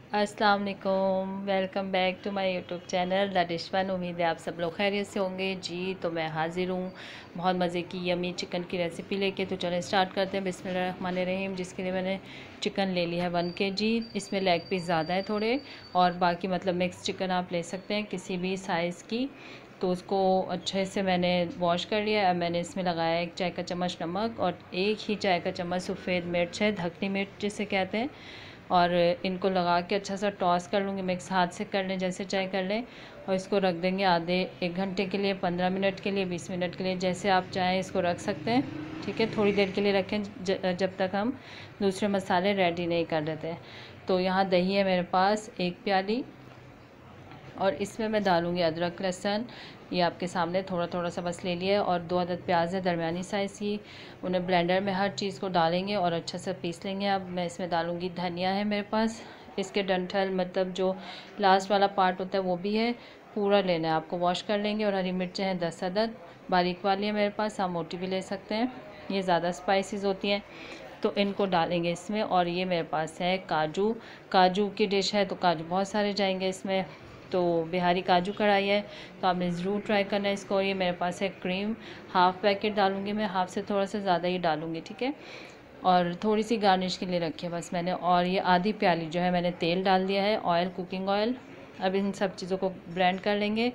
अस्सलाम वालेकुम, welcome back to my YouTube channel the dish one. उम्मीद है आप सब लोग खैरियत से होंगे जी। तो मैं हाज़िर हूँ बहुत मज़े की यमी चिकन की रेसिपी लेके। तो चलें स्टार्ट करते हैं। बिस्मिल्लाहिर्रहमानिर्रहीम। जिसके लिए मैंने चिकन ले लिया है 1 kg। इसमें लेग पीस ज़्यादा है थोड़े, और बाकी मतलब मिक्स चिकन आप ले सकते हैं किसी भी साइज़ की। तो उसको अच्छे से मैंने वॉश कर लिया है। अब मैंने इसमें लगाया 1 चाय का चम्मच नमक और 1 ही चाय का चम्मच सफ़ेद मिर्च है, धकनी मिर्च जिसे कहते हैं। और इनको लगा के अच्छा सा टॉस कर लूँगी, मिक्स हाथ से कर लें जैसे चाहे कर लें। और इसको रख देंगे आधे 1 घंटे के लिए, 15 मिनट के लिए, 20 मिनट के लिए, जैसे आप चाहें इसको रख सकते हैं। ठीक है, थोड़ी देर के लिए रखें जब तक हम दूसरे मसाले रेडी नहीं कर देते हैं। तो यहाँ दही है मेरे पास 1 प्याली, और इसमें मैं डालूँगी अदरक लहसुन, ये आपके सामने थोड़ा थोड़ा सा बस ले लिया है। और 2 अदद प्याज है दरमियानी साइज़ की, उन्हें ब्लेंडर में हर चीज़ को डालेंगे और अच्छा से पीस लेंगे। अब मैं इसमें डालूँगी धनिया है मेरे पास, इसके डंठल मतलब जो लास्ट वाला पार्ट होता है वो भी है, पूरा लेना है आपको, वॉश कर लेंगे। और हरी मिर्चें हैं 10 अदद, बारीक वाली है मेरे पास, आप मोटी भी ले सकते हैं, ये ज़्यादा स्पाइसेस होती हैं। तो इनको डालेंगे इसमें। और ये मेरे पास है काजू, काजू की डिश है तो काजू बहुत सारे जाएंगे इसमें। तो बिहारी काजू कढ़ाई है, तो आपने ज़रूर ट्राई करना है इसको। और ये मेरे पास है क्रीम, हाफ़ पैकेट डालूँगी मैं, हाफ़ से थोड़ा सा ज़्यादा ही डालूँगी, ठीक है। और थोड़ी सी गार्निश के लिए रखी है बस मैंने। और ये आधी प्याली जो है मैंने तेल डाल दिया है, ऑयल, कुकिंग ऑयल। अब इन सब चीज़ों को ब्लेंड कर लेंगे।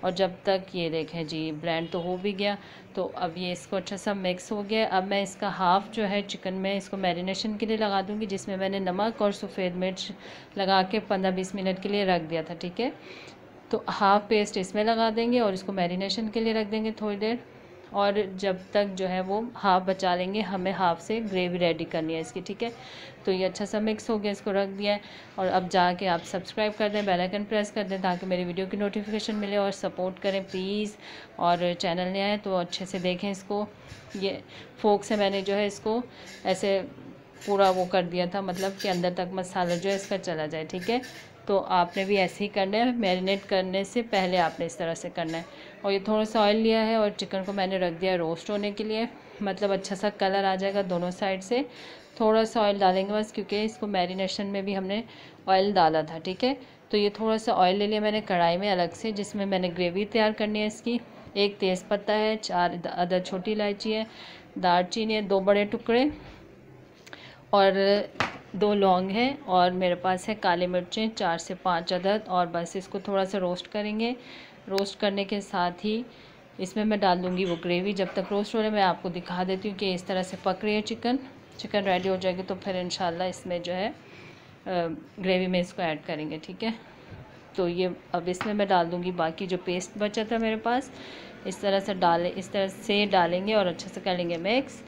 और जब तक ये देखें जी ब्लेंड तो हो भी गया, तो अब ये इसको अच्छा सा मिक्स हो गया। अब मैं इसका हाफ़ जो है चिकन में इसको मैरिनेशन के लिए लगा दूँगी, जिसमें मैंने नमक और सफ़ेद मिर्च लगा के 15-20 मिनट के लिए रख दिया था, ठीक है। तो हाफ़ पेस्ट इसमें लगा देंगे और इसको मैरिनेशन के लिए रख देंगे थोड़ी देर। और जब तक जो है वो हाफ़ बचा लेंगे, हमें हाफ़ से ग्रेवी रेडी करनी है इसकी, ठीक है। तो ये अच्छा सा मिक्स हो गया, इसको रख दिया है। और अब जाके आप सब्सक्राइब कर दें, बेल आइकन प्रेस कर दें ताकि मेरी वीडियो की नोटिफिकेशन मिले, और सपोर्ट करें प्लीज़। और चैनल नया है तो अच्छे से देखें इसको। ये फोक से मैंने जो है इसको ऐसे पूरा वो कर दिया था, मतलब कि अंदर तक मसाला जो है इसका चला जाए, ठीक है। तो आपने भी ऐसे ही करना है, मैरिनेट करने से पहले आपने इस तरह से करना है। और ये थोड़ा सा ऑयल लिया है और चिकन को मैंने रख दिया रोस्ट होने के लिए, मतलब अच्छा सा कलर आ जाएगा दोनों साइड से। थोड़ा सा ऑयल डालेंगे बस, क्योंकि इसको मैरिनेशन में भी हमने ऑयल डाला था, ठीक है। तो ये थोड़ा सा ऑयल ले लिया मैंने कढ़ाई में अलग से, जिसमें मैंने ग्रेवी तैयार करनी है इसकी। 1 तेज़पत्ता है, 4 अदद छोटी इलायची है, दालचीनी है 2 बड़े टुकड़े, और 2 लौंग हैं, और मेरे पास है काली मिर्चें 4 से 5 अदद। और बस इसको थोड़ा सा रोस्ट करेंगे। रोस्ट करने के साथ ही इसमें मैं डाल दूँगी वो ग्रेवी। जब तक रोस्ट हो रहे मैं आपको दिखा देती हूँ कि इस तरह से पक रही है चिकन। चिकन रेडी हो जाएगी तो फिर इंशाल्लाह इसमें जो है ग्रेवी में इसको ऐड करेंगे, ठीक है। तो ये अब इसमें मैं डाल दूँगी बाकी जो पेस्ट बचा था मेरे पास, इस तरह से डालेंगे और अच्छे से कर लेंगे मिक्स।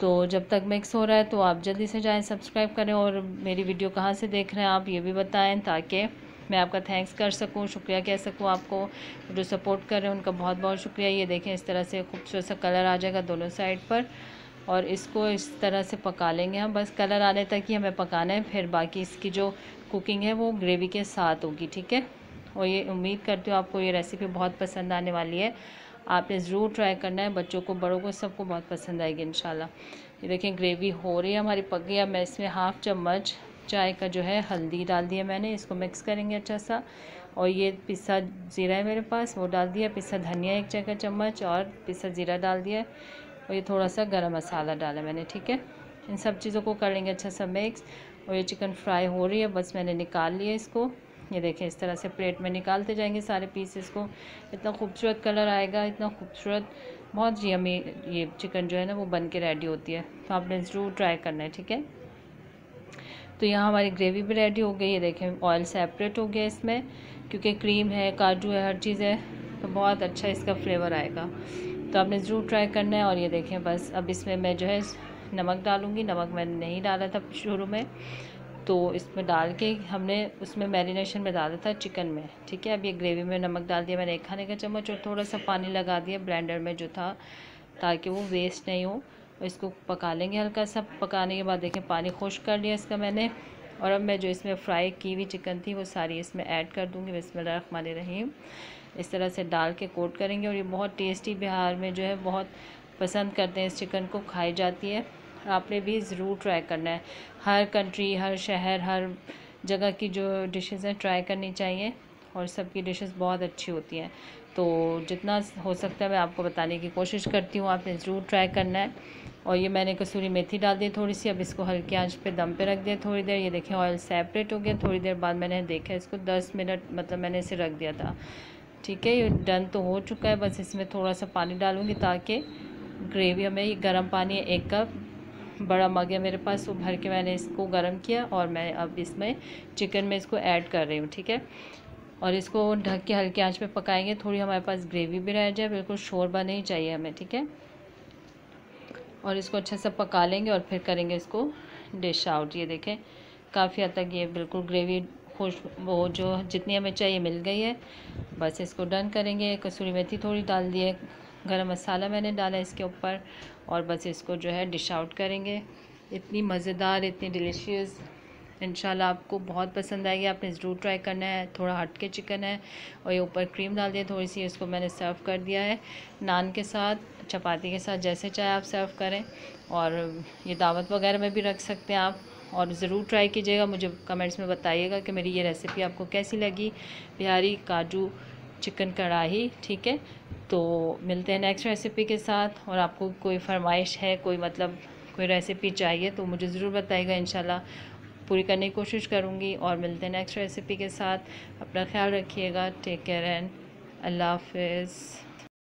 तो जब तक मिक्स हो रहा है तो आप जल्दी से जाएं, सब्सक्राइब करें, और मेरी वीडियो कहाँ से देख रहे हैं आप ये भी बताएं, ताकि मैं आपका थैंक्स कर सकूं, शुक्रिया कह सकूं आपको। जो सपोर्ट कर रहे हैं उनका बहुत बहुत शुक्रिया। ये देखें इस तरह से खूबसूरत सा कलर आ जाएगा दोनों साइड पर, और इसको इस तरह से पका लेंगे हम, बस कलर आने तक ही हमें पकाना है। फिर बाकी इसकी जो कुकिंग है वो ग्रेवी के साथ होगी, ठीक है। और ये उम्मीद करती हूँ आपको ये रेसिपी बहुत पसंद आने वाली है। आपने ज़रूर ट्राई करना है, बच्चों को बड़ों को सबको बहुत पसंद आएगी इंशाल्लाह। ये देखें ग्रेवी हो रही है हमारी, पक गई। अब मैं इसमें हाफ़ चम्मच चाय का जो है हल्दी डाल दिया मैंने, इसको मिक्स करेंगे अच्छा सा। और ये पिसा ज़ीरा है मेरे पास, वो डाल दिया। पिसा धनिया 1 चाय का चम्मच, और पिसा ज़ीरा डाल दिया। और ये थोड़ा सा गरम मसाला डाला मैंने, ठीक है। इन सब चीज़ों को कर लेंगे अच्छा सा मिक्स। और ये चिकन फ्राई हो रही है, बस मैंने निकाल लिया इसको। ये देखें इस तरह से प्लेट में निकालते जाएंगे सारे पीसेस को। इतना खूबसूरत कलर आएगा, इतना खूबसूरत, बहुत यमी ये चिकन जो है ना वो बन के रेडी होती है। तो आपने ज़रूर ट्राई करना है, ठीक है। तो यहाँ हमारी ग्रेवी भी रेडी हो गई है। देखें ऑयल सेपरेट हो गया इसमें, क्योंकि क्रीम है, काजू है, हर चीज़ है, तो बहुत अच्छा इसका फ्लेवर आएगा। तो आपने ज़रूर ट्राई करना है। और ये देखें बस अब इसमें मैं जो है नमक डालूँगी। नमक मैंने नहीं डाला था शुरू में, तो इसमें डाल के हमने उसमें मैरिनेशन में डाला था चिकन में, ठीक है। अब ये ग्रेवी में नमक डाल दिया मैंने 1 खाने का चम्मच, और थोड़ा सा पानी लगा दिया ब्लेंडर में जो था, ताकि वो वेस्ट नहीं हो। और इसको पका लेंगे हल्का सा। पकाने के बाद देखें पानी खुश्क कर लिया इसका मैंने। और अब मैं जो इसमें फ्राई की हुई चिकन थी वो सारी इसमें ऐड कर दूँगी। बिस्मिल्लाहिर्रहमानिर्रहीम। इस तरह से डाल के कोट करेंगे। और ये बहुत टेस्टी, बिहार में जो है बहुत पसंद करते हैं इस चिकन को, खाई जाती है। आपने भी ज़रूर ट्राई करना है। हर कंट्री, हर शहर, हर जगह की जो डिशेज़ हैं ट्राई करनी चाहिए और सबकी डिशेस बहुत अच्छी होती हैं। तो जितना हो सकता है मैं आपको बताने की कोशिश करती हूँ, आपने ज़रूर ट्राई करना है। और ये मैंने कसूरी मेथी डाल दी थोड़ी सी। अब इसको हल्की आंच पे दम पे रख दिया थोड़ी देर। ये देखें ऑयल सेपरेट हो गया। थोड़ी देर बाद मैंने देखा इसको 10 मिनट मतलब मैंने इसे रख दिया था। ठीक है, ये डन तो हो चुका है। बस इसमें थोड़ा सा पानी डालूँगी ताकि ग्रेवी, हमें ये गर्म पानी है 1 कप, बड़ा मग है मेरे पास, वो भर के मैंने इसको गर्म किया और मैं अब इसमें चिकन में इसको ऐड कर रही हूँ। ठीक है, और इसको ढक के हल्की आंच पे पकाएंगे, थोड़ी हमारे पास ग्रेवी भी रह जाए, बिल्कुल शोरबा नहीं चाहिए हमें। ठीक है, और इसको अच्छे से पका लेंगे और फिर करेंगे इसको डिश आउट। ये देखें काफ़ी हद तक ये बिल्कुल ग्रेवी खुश वो जो जितनी हमें चाहिए मिल गई है। बस इसको डन करेंगे। कसूरी मेथी थोड़ी डाल दिए, गरम मसाला मैंने डाला इसके ऊपर, और बस इसको जो है डिश आउट करेंगे। इतनी मज़ेदार, इतनी डिलीशियस, इंशाल्लाह आपको बहुत पसंद आएगी। आपने ज़रूर ट्राई करना है। थोड़ा हट के चिकन है और ये ऊपर क्रीम डाल दिया थोड़ी सी। इसको मैंने सर्व कर दिया है नान के साथ, चपाती के साथ, जैसे चाहे आप सर्व करें। और ये दावत वगैरह में भी रख सकते हैं आप। और ज़रूर ट्राई कीजिएगा, मुझे कमेंट्स में बताइएगा कि मेरी ये रेसिपी आपको कैसी लगी, बिहारी काजू चिकन कढ़ाई। ठीक है, तो मिलते हैं नेक्स्ट रेसिपी के साथ। और आपको कोई फरमाइश है, कोई मतलब कोई रेसिपी चाहिए तो मुझे ज़रूर बताइएगा, इंशाल्लाह पूरी करने की कोशिश करूँगी। और मिलते हैं नेक्स्ट रेसिपी के साथ। अपना ख्याल रखिएगा। टेक केयर एंड अल्लाह हाफिज़।